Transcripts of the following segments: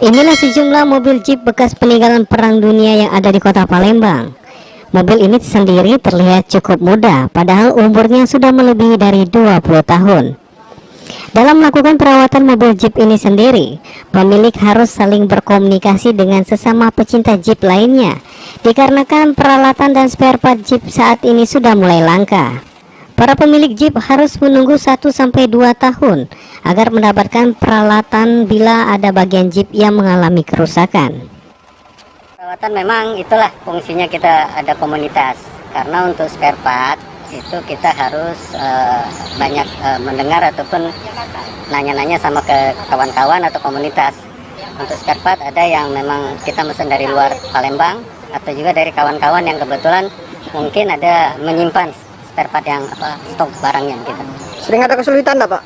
Inilah sejumlah mobil Jeep bekas peninggalan Perang Dunia yang ada di kota Palembang. Mobil ini sendiri terlihat cukup muda, padahal umurnya sudah melebihi dari 20 tahun. Dalam melakukan perawatan mobil Jeep ini sendiri, pemilik harus saling berkomunikasi dengan sesama pecinta Jeep lainnya, dikarenakan peralatan dan spare part Jeep saat ini sudah mulai langka. Para pemilik Jeep harus menunggu 1-2 tahun agar mendapatkan peralatan bila ada bagian Jeep yang mengalami kerusakan. Perawatan memang itulah fungsinya kita ada komunitas, karena untuk spare part itu kita harus banyak mendengar ataupun nanya-nanya sama ke kawan-kawan atau komunitas. Untuk spare part ada yang memang kita mesen dari luar Palembang atau juga dari kawan-kawan yang kebetulan mungkin ada menyimpan spare part yang stok barangnya gitu. Sering ada kesulitan enggak, Pak?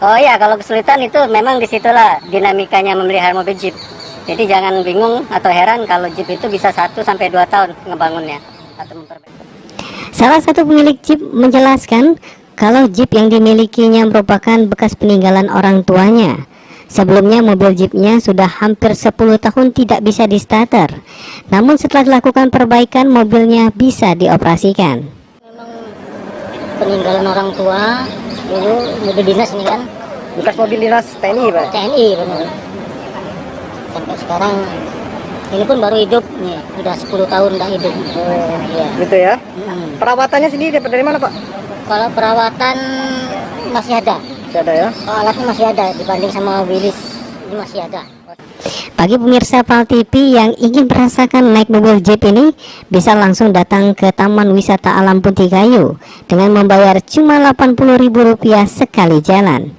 Oh iya, kalau kesulitan itu memang disitulah dinamikanya memelihara mobil Jeep. Jadi jangan bingung atau heran kalau Jeep itu bisa 1-2 tahun ngebangunnya atau memperbaiki. Salah satu pemilik Jeep menjelaskan kalau Jeep yang dimilikinya merupakan bekas peninggalan orang tuanya. Sebelumnya mobil Jeepnya sudah hampir 10 tahun tidak bisa di-starter. Namun setelah dilakukan perbaikan mobilnya bisa dioperasikan. Peninggalan orang tua dulu mobil dinas ini kan, Bekas mobil dinas TNI, Pak? TNI benar. Sampai sekarang ini pun baru hidup nih, udah 10 tahun dah hidup. Iya. Gitu ya? Perawatannya sendiri dapat dari mana, Pak? Kalau perawatan masih ada. Masih ada ya? Alatnya masih ada dibanding sama Willys, ini masih ada. Bagi pemirsa PAL TV yang ingin merasakan naik mobil Jeep ini, bisa langsung datang ke Taman Wisata Alam Putih Kayu dengan membayar cuma Rp80.000 sekali jalan.